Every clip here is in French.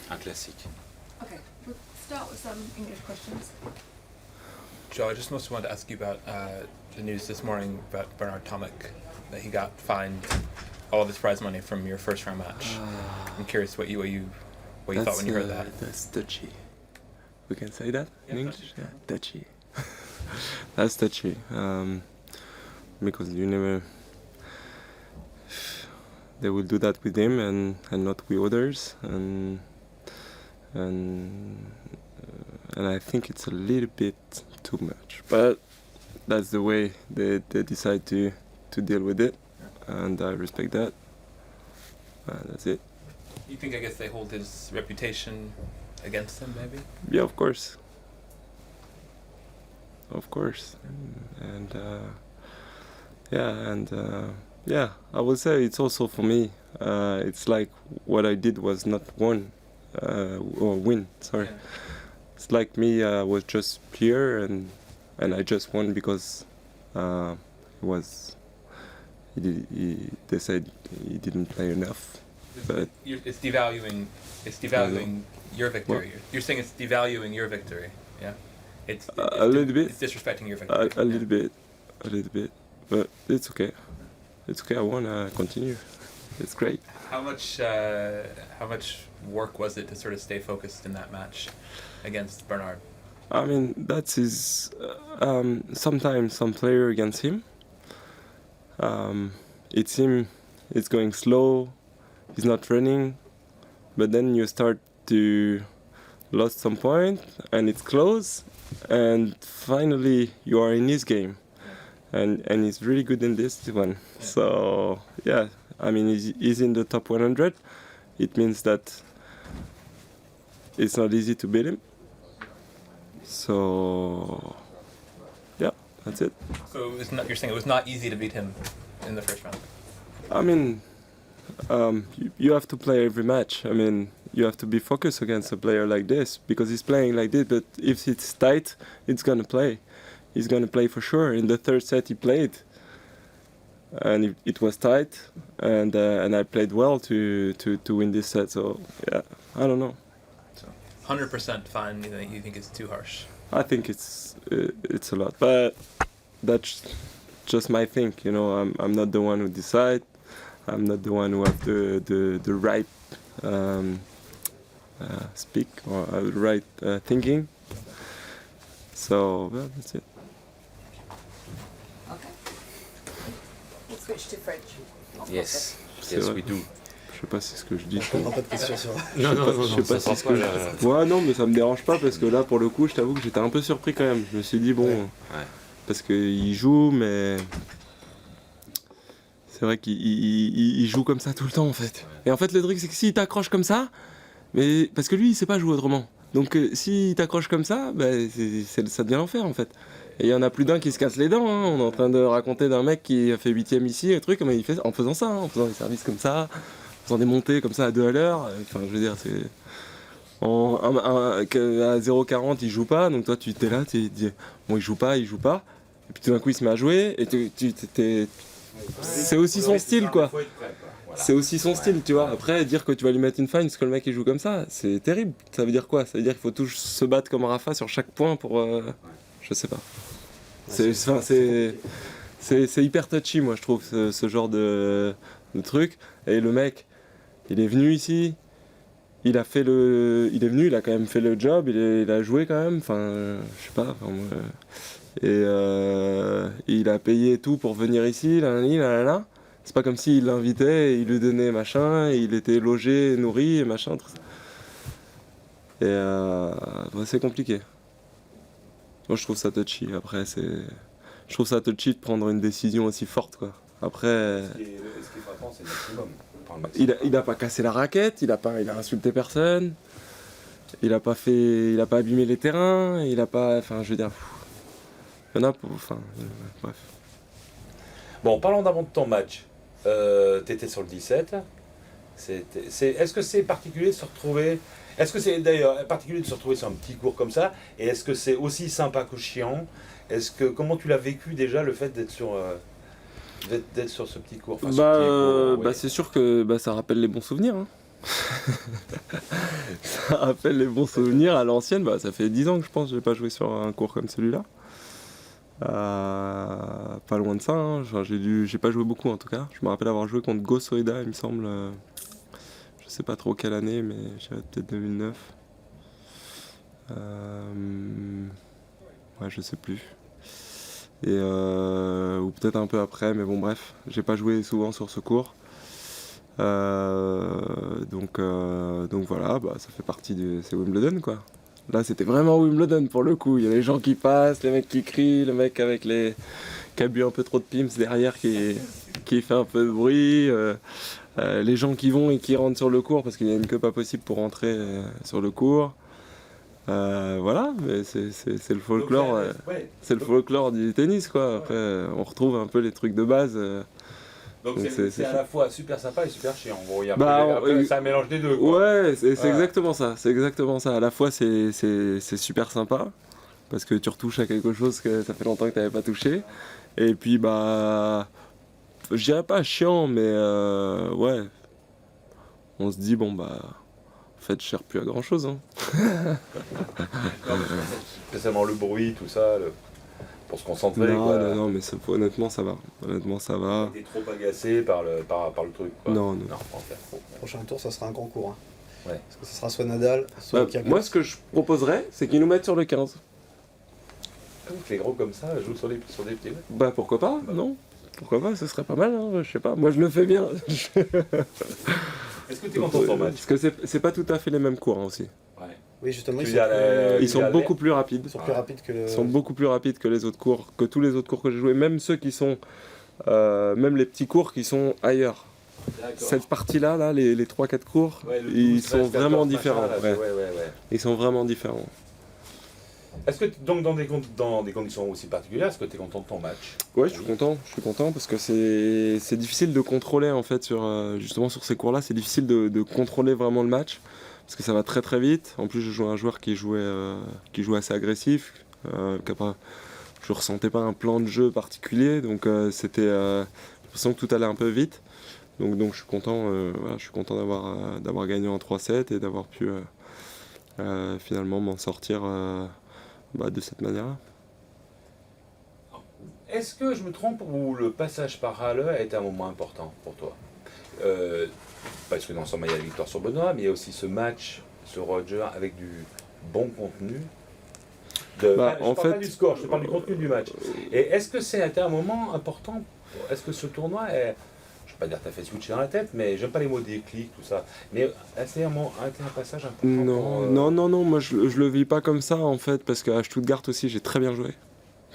Un classique. Okay, we'll start with some English questions. Joe, I just mostly wanted to ask you about the news this morning about Bernard Tomic, that he got fined all of his prize money from your first round match. I'm curious what you thought when you heard that. That's touchy. We can say that in English? Yeah, touchy. That's touchy. Because you never... They will do that with him and not with others. And I think it's a little bit too much. But that's the way they decide to deal with it. And I respect that. That's it. You think, I guess, they hold his reputation against him, maybe? Yeah, of course. Of course. And yeah, I would say it's also for me. It's like what I did was not win. Sorry. Yeah. It's like me. I was just here and I just won because they said he didn't play enough. But It's devaluing your victory. You're saying it's devaluing your victory, yeah? It's a little bit. It's disrespecting your victory. A little bit, but it's okay. It's okay. I want to continue. It's great. How much work was it to sort of stay focused in that match against Bernard? I mean, that's his. Sometimes some player against him. It's him. It's going slow. He's not running, but then you start to lost some point, and it's close, and finally you are in his game, and he's really good in this one. Yeah. So yeah, I mean he's in the top 100. It means that it's not easy to beat him. So yeah, that's it. So you're saying it was not easy to beat him in the first round? I mean, you have to play every match. I mean, you have to be focused against a player like this because he's playing like this. But if it's tight, it's gonna play. He's gonna play for sure. In the third set, he played, and it was tight, and I played well to win this set. So yeah, I don't know. So 100% fine. You think it's too harsh? I think it's a lot, but that's just my thing. You know, I'm not the one who decide. I'm not the one who have the right speak or right thinking. So well, that's it. Okay. We'll switch to French. Yes, C'est yes vrai. we do. Je sais pas si c'est ce que je dis. On pas de questions sur. Je sais pas si c'est ce que je... Ouais, non, mais ça me dérange pas parce que là, pour le coup, je t'avoue que j'étais un peu surpris quand même. Je me suis dit bon, Ouais. parce qu'il joue, mais c'est vrai qu'il joue comme ça tout le temps en fait. Et en fait, le truc, c'est que s'il t'accroche comme ça, mais parce que lui, il sait pas jouer autrement. Donc, s'il t'accroche comme ça, bah, ça devient l'enfer en fait. Et il y en a plus d'un qui se casse les dents. Hein. On est en train de raconter d'un mec qui a fait 8ème ici, un truc, mais il fait en faisant ça, hein, en faisant des services comme ça, en faisant des montées comme ça à 2 à l'heure. Enfin, je veux dire, c'est. À 0,40 il joue pas, donc toi tu t'es là, tu dis bon il joue pas, et puis tout d'un coup il se met à jouer, et c'est aussi son style quoi. C'est aussi son style, tu vois. Après dire que tu vas lui mettre une fine parce que le mec il joue comme ça, c'est terrible. Ça veut dire quoi? Ça veut dire qu'il faut tous se battre comme Rafa sur chaque point pour... je sais pas. C'est hyper touchy moi je trouve ce genre de truc. Et le mec, il est venu ici. Il est venu, il a quand même fait le job, il a joué quand même, enfin, je sais pas, il a payé tout pour venir ici, là. C'est pas comme s'il l'invitait, il lui donnait machin, il était logé, nourri et machin, tout ça. Et c'est compliqué. Moi je trouve ça touchy, après je trouve ça touchy de prendre une décision aussi forte quoi. Après... Ce qui est frappant, c'est le maximum. Il a pas cassé la raquette, il a insulté personne, il a pas abîmé les terrains, il a pas, enfin je veux dire, il y en a pour, enfin bref. Bon, parlons d'avant de ton match. T'étais sur le 17. Est-ce que c'est particulier de se retrouver? Est-ce que c'est d'ailleurs particulier de se retrouver sur un petit cours comme ça? Et est-ce que c'est aussi sympa que chiant? Comment tu l'as vécu déjà le fait d'être sur ce petit cours? Enfin, c'est sûr que ça rappelle les bons souvenirs. Hein. Ça rappelle les bons souvenirs à l'ancienne. Bah, ça fait 10 ans que je pense que j'ai pas joué sur un cours comme celui-là. Pas loin de ça, hein. Enfin, j'ai pas joué beaucoup en tout cas. Je me rappelle avoir joué contre Go Soeda, il me semble. Je sais pas trop quelle année, mais je dirais peut-être 2009. Ouais, je sais plus. Ou peut-être un peu après, mais bon, bref, j'ai pas joué souvent sur ce cours. Donc voilà, bah, ça fait partie c'est Wimbledon quoi. Là c'était vraiment Wimbledon pour le coup, il y a les gens qui passent, les mecs qui crient, le mec avec qui a bu un peu trop de pims derrière qui fait un peu de bruit, les gens qui vont et qui rentrent sur le court parce qu'il y a une queue pas possible pour rentrer sur le court. Voilà, mais c'est le folklore, Ouais. c'est le folklore du tennis quoi. Après on retrouve un peu les trucs de base. Donc Donc c'est à la fois super sympa et super chiant. En gros, il y a Bah, c'est un mélange des deux. Quoi. Ouais, c'est Voilà. exactement ça. C'est exactement ça. À la fois, c'est super sympa parce que tu retouches à quelque chose que ça fait longtemps que tu n'avais pas touché. Et puis, bah, je dirais pas chiant, mais ouais, on se dit, bon, bah, en fait, je sers plus à grand chose. Hein. Non, spécialement le bruit, tout ça, pour se concentrer. Non, quoi. non, mais honnêtement, ça va. Honnêtement, ça va. T'es trop agacé par le truc. Quoi. Non. Ok. Prochain tour, ça sera un grand cours. Hein. Ouais. Parce que ce sera soit Nadal, soit Kyrgios. Moi, ce que je proposerais, c'est qu'ils nous mettent sur le 15. Les gros comme ça jouent sur des petits. Bah, pourquoi pas, non? Pourquoi pas, ce serait pas mal, hein, je sais pas. Moi, je le fais bien. Est-ce que t'es content de ton match? Parce que c'est pas tout à fait les mêmes cours hein, aussi. Ouais. Oui, justement, Tu ils veux dire, Ils sont les- beaucoup plus rapides. sont plus rapides que le. Ils sont beaucoup plus rapides que les autres cours, que tous les autres cours que j'ai joués, même ceux qui sont, même les petits cours qui sont ailleurs. D'accord. Cette partie-là, là, les 3-4 cours, Ouais, le ils 12, sont 13, vraiment 14, différents. machin, là, Ouais. ouais. Ils sont vraiment différents. Est-ce que donc dans des conditions aussi particulières, est-ce que tu es content de ton match? Ouais, je suis content parce que c'est difficile de contrôler en fait justement sur ces cours-là, c'est difficile de contrôler vraiment le match parce que ça va très très vite. En plus, je jouais un joueur qui jouait assez agressif, je ressentais pas un plan de jeu particulier, donc j'ai l'impression que tout allait un peu vite. Donc je suis content, voilà, je suis content d'avoir gagné en 3-7 et d'avoir pu finalement m'en sortir de cette manière-là. Est-ce que je me trompe ou le passage par Halle a été un moment important pour toi? Parce que non seulement il y a la victoire sur Benoît, mais il y a aussi ce match sur Roger avec du bon contenu. Je En parle pas fait, du score, je te parle du contenu du match. Et est-ce que c'est un moment important? Est-ce que ce tournoi est, je ne vais pas dire que tu as fait switcher dans la tête, mais j'aime pas les mots déclic, tout ça. Mais c'est un passage important. Non, moi je le vis pas comme ça en fait, parce qu'à Stuttgart aussi j'ai très bien joué.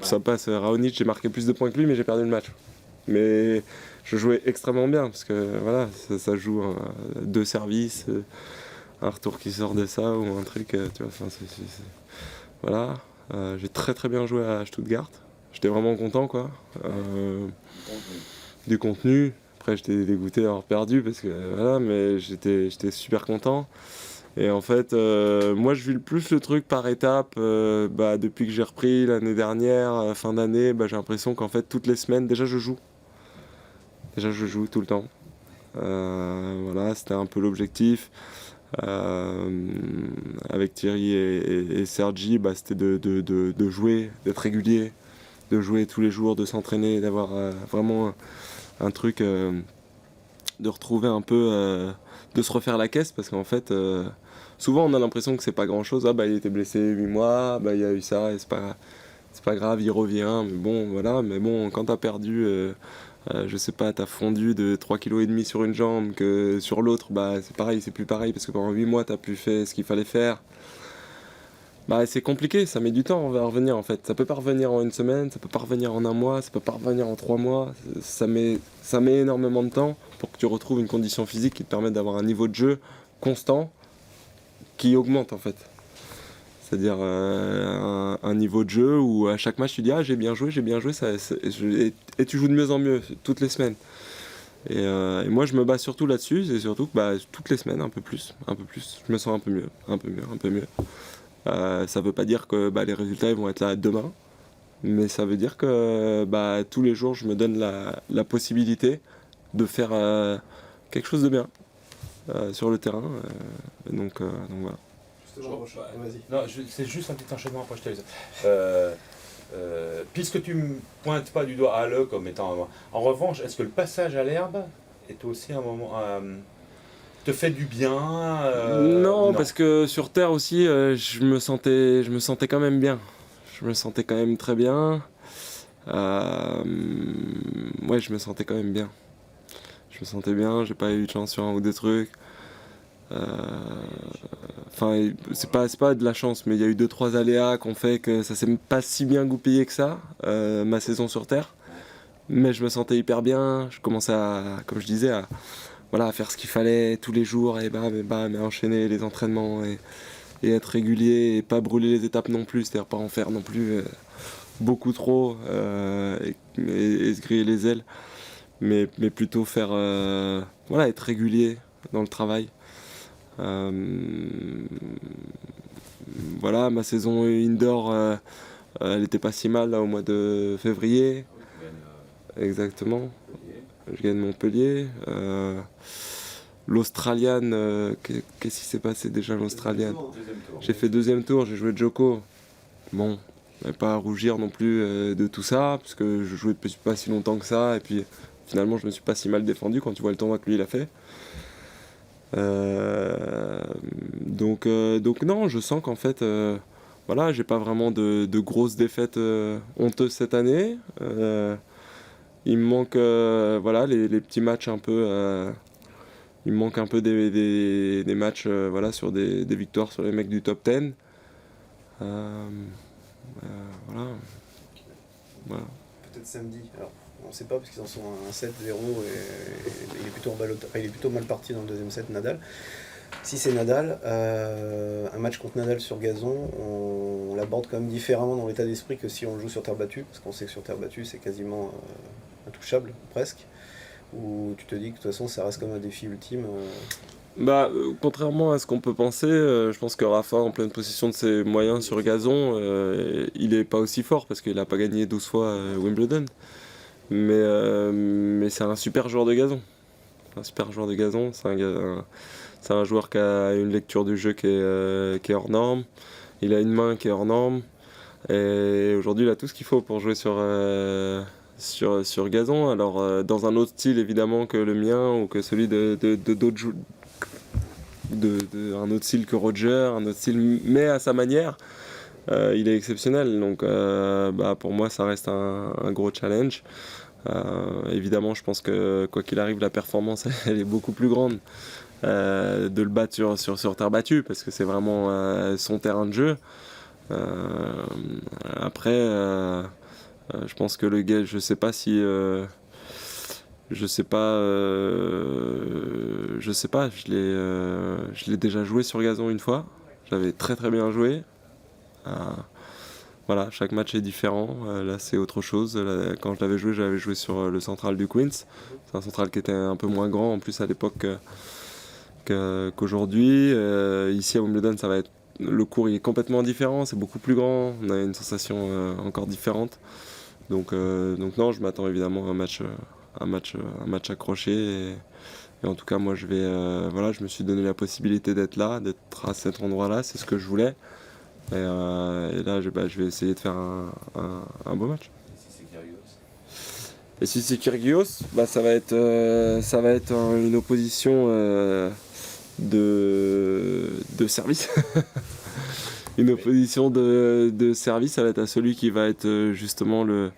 Ça passe, Raonic, j'ai marqué plus de points que lui, mais j'ai perdu le match. Mais je jouais extrêmement bien, parce que voilà, ça joue deux services, un retour qui sort de ça, ou un truc, tu vois, enfin, voilà. J'ai très très bien joué à Stuttgart. J'étais vraiment content, quoi. Du contenu. Après, j'étais dégoûté d'avoir perdu, parce que voilà, mais j'étais super content. Et en fait, moi je vis plus le truc par étapes. Depuis que j'ai repris l'année dernière, fin d'année, j'ai l'impression qu'en fait toutes les semaines, déjà je joue tout le temps. Voilà, c'était un peu l'objectif. Avec Thierry et Sergi, c'était de jouer, d'être régulier, de jouer tous les jours, de s'entraîner, d'avoir vraiment un truc, de retrouver un peu, de se refaire la caisse, parce qu'en fait, souvent on a l'impression que c'est pas grand chose. Il était blessé 8 mois, il y a eu ça, et c'est pas grave, il revient, mais bon, voilà. Mais bon, quand t'as perdu, je sais pas, t'as fondu de 3,5 kg sur une jambe, que sur l'autre, c'est pareil, c'est plus pareil, parce que pendant 8 mois t'as plus fait ce qu'il fallait faire. C'est compliqué, ça met du temps à revenir en fait. Ça peut pas revenir en une semaine, ça peut pas revenir en un mois, ça peut pas revenir en 3 mois. Ça met énormément de temps pour que tu retrouves une condition physique qui te permette d'avoir un niveau de jeu constant qui augmente en fait. C'est-à-dire un niveau de jeu où à chaque match tu dis j'ai bien joué, et tu joues de mieux en mieux toutes les semaines. Et moi je me base surtout là-dessus, c'est surtout que toutes les semaines un peu plus, je me sens un peu mieux. Ça veut pas dire que les résultats ils vont être là demain, mais ça veut dire que tous les jours je me donne la possibilité de faire quelque chose de bien. sur le terrain. Donc voilà. Justement, vas-y. Non, c'est juste un petit enchaînement, après je te laisse. Puisque tu ne pointes pas du doigt Halle comme étant... En revanche, est-ce que le passage à l'herbe est aussi un moment... te fait du bien Non, parce que sur terre aussi, je me sentais quand même bien. Je me sentais quand même très bien. Ouais, je me sentais quand même bien. Je me sentais bien, j'ai pas eu de chance sur un ou deux trucs. Enfin, c'est pas de la chance, mais il y a eu 2-3 aléas qui ont fait que ça s'est pas si bien goupillé que ça, ma saison sur terre. Mais je me sentais hyper bien, je commençais comme je disais, à faire ce qu'il fallait tous les jours, et et enchaîner les entraînements, et être régulier, et pas brûler les étapes non plus, c'est-à-dire pas en faire non plus beaucoup trop, et se griller les ailes, mais plutôt faire, être régulier dans le travail. Ma saison indoor, elle était pas si mal là, au mois de février. Exactement. Je gagne Montpellier. L'Australienne, qu'est-ce qui s'est passé déjà l'Australienne? J'ai fait deuxième tour, j'ai joué Joko. Bon, pas à rougir non plus de tout ça, parce que je jouais depuis pas si longtemps que ça, et puis finalement je me suis pas si mal défendu quand tu vois le tournoi que lui il a fait. Donc non, je sens qu'en fait, j'ai pas vraiment de grosses défaites honteuses cette année. Il me manque les petits matchs un peu. Il me manque un peu des matchs sur des victoires sur les mecs du top 10. Voilà. Peut-être samedi. Alors, on ne sait pas parce qu'ils en sont à 7-0 et il est plutôt mal parti dans le deuxième set, Nadal. Si c'est Nadal, un match contre Nadal sur gazon, on l'aborde quand même différemment dans l'état d'esprit que si on le joue sur terre battue, parce qu'on sait que sur terre battue c'est quasiment intouchable presque, où tu te dis que de toute façon ça reste comme un défi ultime. Contrairement à ce qu'on peut penser, je pense que Rafa, en pleine possession de ses moyens sur gazon, il est pas aussi fort parce qu'il a pas gagné 12 fois Wimbledon. Mais c'est un super joueur de gazon. C'est un joueur qui a une lecture du jeu qui est hors norme. Il a une main qui est hors norme. Et aujourd'hui, il a tout ce qu'il faut pour jouer sur gazon. Alors, dans un autre style, évidemment, que le mien ou que celui de d'autres joueurs. Un autre style que Roger, un autre style, mais à sa manière. Il est exceptionnel. Donc, pour moi, ça reste un gros challenge. Évidemment, je pense que quoi qu'il arrive, la performance elle est beaucoup plus grande de le battre sur terre battue parce que c'est vraiment son terrain de jeu. Après, je pense que le gars, je sais pas, je l'ai déjà joué sur gazon une fois. J'avais très très bien joué. Chaque match est différent. Là, c'est autre chose. Là, quand je j'avais joué sur le central du Queens. C'est un central qui était un peu moins grand en plus à l'époque qu'aujourd'hui. Ici à Wimbledon, ça va être le court il est complètement différent. C'est beaucoup plus grand. On a une sensation encore différente. Donc non, je m'attends évidemment à un match accroché. Et en tout cas, moi, je me suis donné la possibilité d'être à cet endroit-là. C'est ce que je voulais. Et là, je vais essayer de faire un beau match. Et si c'est Kyrgios, ça va être une opposition de service. Une opposition de service, ça va être à celui qui va être justement le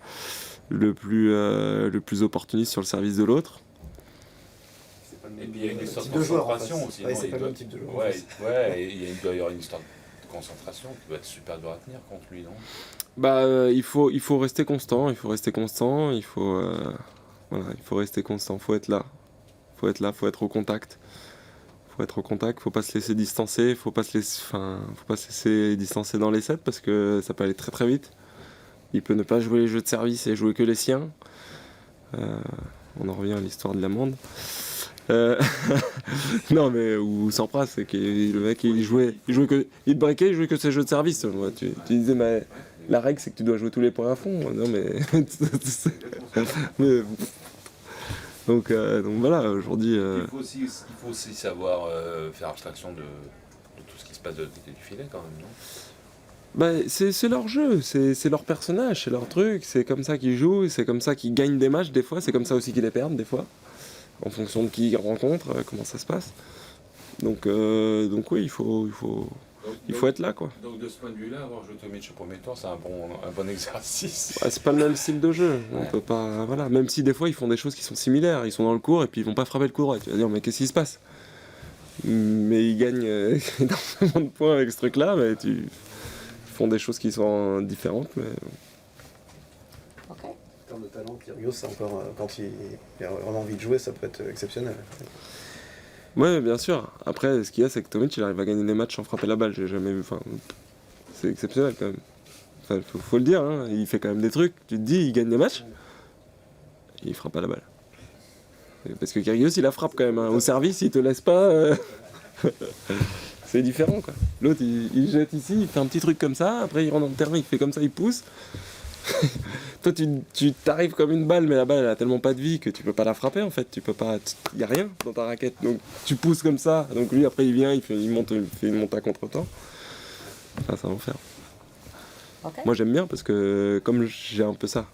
plus opportuniste sur le service de l'autre. Et puis il y a une histoire de type de joueur, concentration aussi. c'est pas le même type de joueur. Ouais, il doit y avoir une histoire de concentration qui doit être super dur à tenir contre lui, non? Il faut rester constant, il faut rester constant, il faut rester constant, faut être là, faut être au contact. Faut pas se laisser distancer, faut pas se laisser distancer dans les sets parce que ça peut aller très très vite. Il peut ne pas jouer les jeux de service et jouer que les siens. On en revient à l'histoire de l'amende. Non mais ou Sampras, c'est que le mec il te breakait, il jouait que ses jeux de service. Tu disais mais la règle c'est que tu dois jouer tous les points à fond. Non mais Donc voilà, aujourd'hui. Il faut aussi savoir faire abstraction de tout ce qui se passe de côté du filet quand même, non? Bah, c'est leur jeu, c'est leur personnage, c'est leur truc, c'est comme ça qu'ils jouent, c'est comme ça qu'ils gagnent des matchs des fois, c'est comme ça aussi qu'ils les perdent des fois, en fonction de qui ils rencontrent, comment ça se passe. Donc oui, il faut être là, quoi. Donc de ce point de vue-là, avoir joué Tomic au premier tour, c'est un bon exercice. Bah, c'est pas le même style de jeu, on peut pas, voilà. Même si des fois ils font des choses qui sont similaires, ils sont dans le court et puis ils vont pas frapper le coup droit. Tu vas dire mais qu'est-ce qui se passe? Mais ils gagnent énormément de points avec ce truc-là, mais ils font des choses qui sont différentes. Mais... Ok. En termes de talent, Kyrgios, c'est encore, quand il a vraiment envie de jouer, ça peut être exceptionnel. Ouais, bien sûr. Après, ce qu'il y a, c'est que Tomic, il arrive à gagner des matchs sans frapper la balle. J'ai jamais vu. Enfin, c'est exceptionnel quand même. Enfin, faut le dire, hein. Il fait quand même des trucs. Tu te dis, il gagne des matchs, il frappe pas la balle. Parce que Kyrgios, il la frappe quand même. Hein. Au service, il te laisse pas. C'est différent, quoi. L'autre, il jette ici, il fait un petit truc comme ça. Après, il rentre dans le terrain, il fait comme ça, il pousse. Toi, tu t'arrives comme une balle, mais la balle, elle a tellement pas de vie que tu peux pas la frapper, en fait. Tu peux pas... Y a rien dans ta raquette. Donc, tu pousses comme ça. Donc, lui, après, il vient, il fait une montée à contre-temps. Enfin, ça va en faire. Ok. Moi, j'aime bien parce que, comme j'ai un peu ça.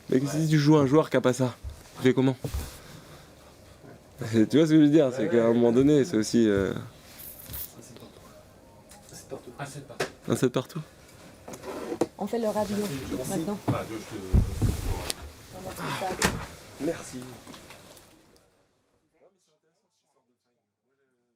Mais si tu joues un joueur qui a pas ça, tu fais comment? Tu vois ce que je veux dire? C'est qu'à un moment donné, c'est aussi... Un set partout. On fait le radio maintenant. Ah, On va faire ça. Merci.